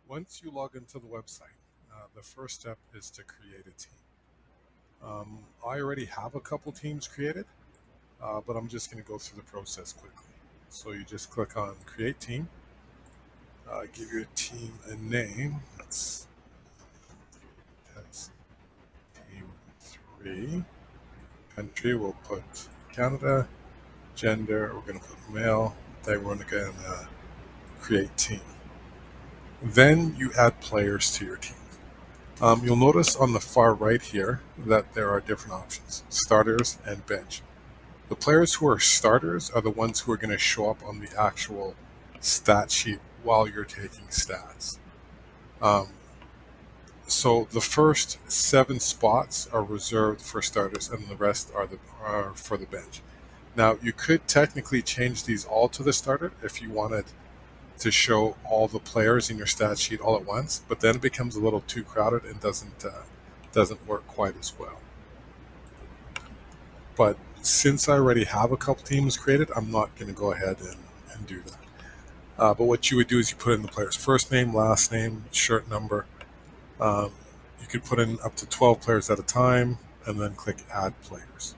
Once you log into the website, the first step is to create a team. I already have a couple teams created, but I'm just going to go through the process quickly. So you just click on Create Team, give your team a name. That's Team 3. Country, we'll put Canada. Gender, we're going to put male. Then we're going to create team. Then you add players to your team. You'll notice on the far right here that there are different options, starters and bench. The players who are starters are the ones who are going to show up on the actual stat sheet while you're taking stats. So the first 7 spots are reserved for starters and the rest are for the bench. Now, you could technically change these all to the starter if you wanted to show all the players in your stat sheet all at once, but then it becomes a little too crowded and doesn't work quite as well. But since I already have a couple teams created, I'm not going to go ahead and do that. But what you would do is you put in the player's first name, last name, shirt number. You could put in up to 12 players at a time and then click Add Players.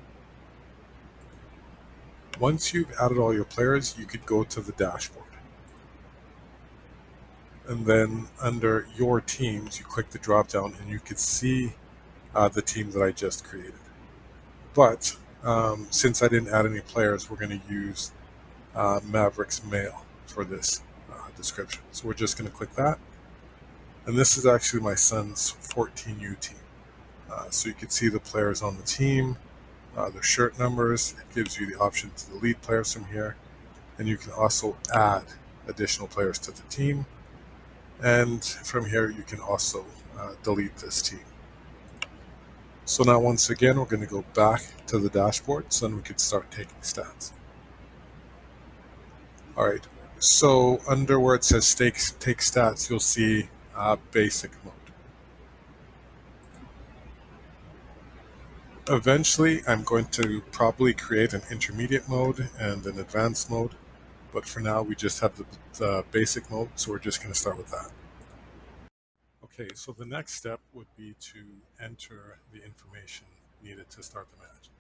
Once you've added all your players, you could go to the dashboard. And then under Your Teams, you click the drop down and you could see the team that I just created. But since I didn't add any players, we're going to use Mavericks Male for this description. So we're just going to click that. And this is actually my son's 14U team. So you can see the players on the team, their shirt numbers. It gives you the option to delete players from here. And you can also add additional players to the team. And from here, you can also delete this team. So now once again, we're going to go back to the dashboard so then we can start taking stats. All right, so under where it says take stats, you'll see basic mode. Eventually, I'm going to probably create an intermediate mode and an advanced mode, but for now, we just have the basic mode, so we're just going to start with that. Okay, so the next step would be to enter the information needed to start the match.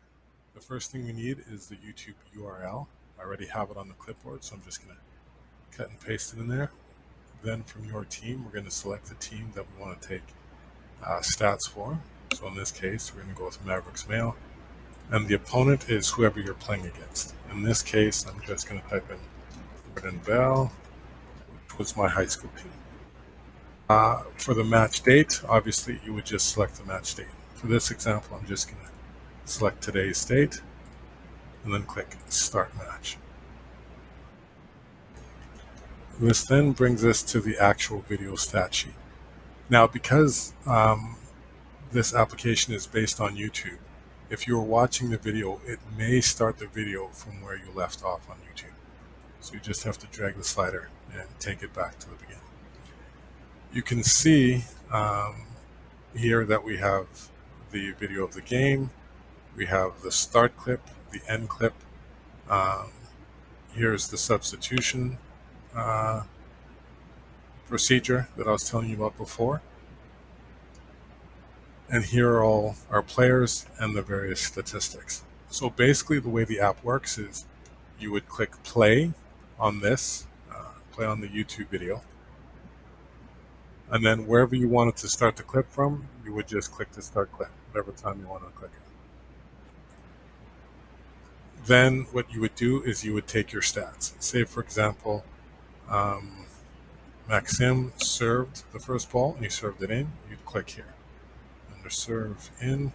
The first thing we need is the YouTube URL. I already have it on the clipboard, so I'm just going to cut and paste it in there. Then from your team, we're going to select the team that we want to take stats for. So in this case, we're going to go with Mavericks Male. And the opponent is whoever you're playing against. In this case, I'm just going to type in Jordan Bell, which was my high school team. For the match date, obviously, you would just select the match date. For this example, I'm just going to select today's date and then click Start Match. This then brings us to the actual video stat sheet. Now, because this application is based on YouTube, if you're watching the video, it may start the video from where you left off on YouTube. So you just have to drag the slider and take it back to the beginning. You can see here that we have the video of the game. We have the start clip, the end clip. Here's the substitution procedure that I was telling you about before. And here are all our players and the various statistics. So basically the way the app works is you would click play on this, play on the YouTube video. And then wherever you wanted to start the clip from, you would just click to start clip, whatever time you want to click it. Then what you would do is you would take your stats. Say, for example, Maxim served the first ball and he served it in. You'd click here. Under serve in,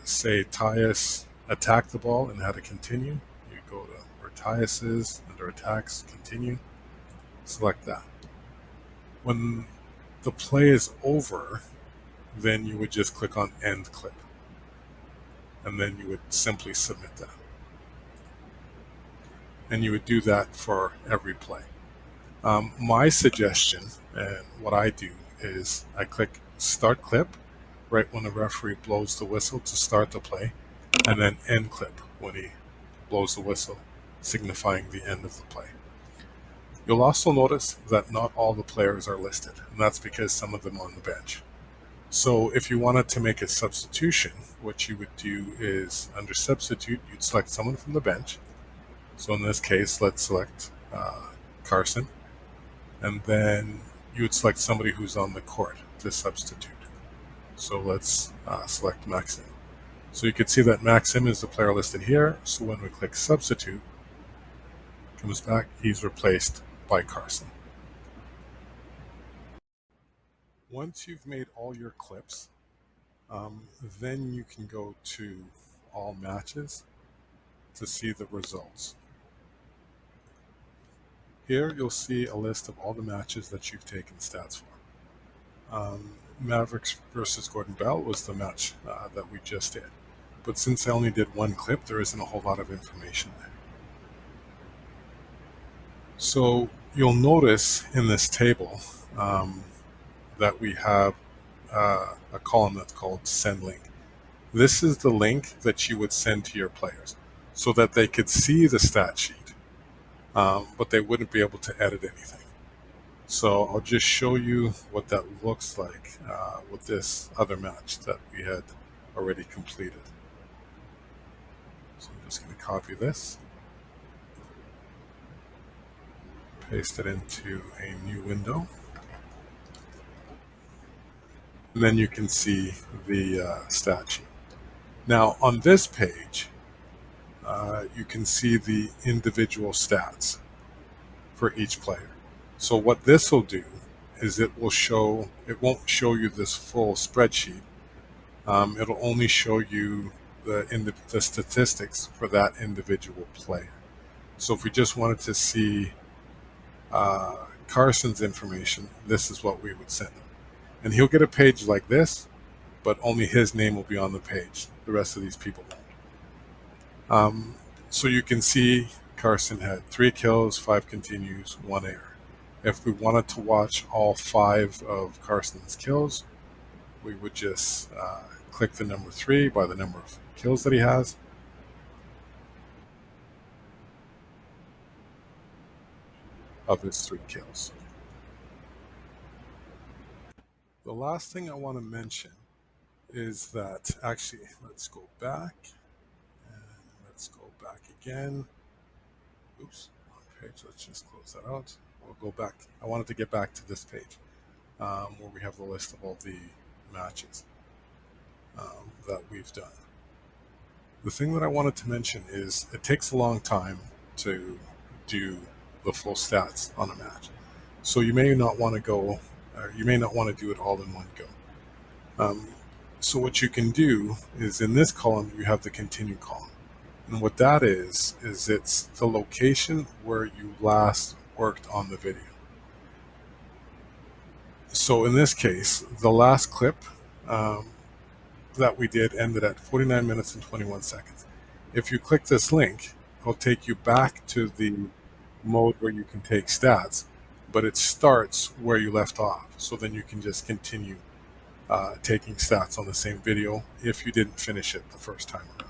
say Tyus attacked the ball and had to continue. You go to where Tyus is, under attacks, continue, select that. When the play is over, then you would just click on end clip. And then you would simply submit that. And you would do that for every play. My suggestion, and what I do, is I click start clip right when the referee blows the whistle to start the play, and then end clip when he blows the whistle, signifying the end of the play. You'll also notice that not all the players are listed, and that's because some of them are on the bench. So if you wanted to make a substitution, what you would do is under substitute, you'd select someone from the bench. So in this case, let's select Carson, and then you would select somebody who's on the court to substitute. So let's select Maxim. So you can see that Maxim is the player listed here. So when we click substitute, it comes back, he's replaced by Carson. Once you've made all your clips, then you can go to all matches to see the results. Here you'll see a list of all the matches that you've taken stats for. Mavericks versus Gordon Bell was the match that we just did. But since I only did one clip, there isn't a whole lot of information there. So you'll notice in this table that we have a column that's called send link. This is the link that you would send to your players so that they could see the stat sheet, but they wouldn't be able to edit anything. So I'll just show you what that looks like with this other match that we had already completed. So I'm just going to copy this, paste it into a new window, and then you can see the stat sheet. Now on this page, you can see the individual stats for each player. So what this will do is it won't show you this full spreadsheet. It'll only show you the statistics for that individual player. So if we just wanted to see Carson's information, this is what we would send him. And he'll get a page like this, but only his name will be on the page. The rest of these people won't. So you can see Carson had 3 kills, 5 continues, 1 error. If we wanted to watch all 5 of Carson's kills, we would just click the number 3 by the number of kills that he has. Of his 3 kills. The last thing I want to mention is that, actually, let's go back, and let's go back again. Oops, wrong page, let's just close that out. We'll go back. I wanted to get back to this page where we have the list of all the matches that we've done. The thing that I wanted to mention is it takes a long time to do the full stats on a match. So you may not want to go, you may not want to do it all in one go. So what you can do is in this column, you have the continue column. And what that is it's the location where you last worked on the video. So in this case, the last clip that we did ended at 49 minutes and 21 seconds. If you click this link, it'll take you back to the mode where you can take stats, but it starts where you left off. So then you can just continue taking stats on the same video if you didn't finish it the first time around.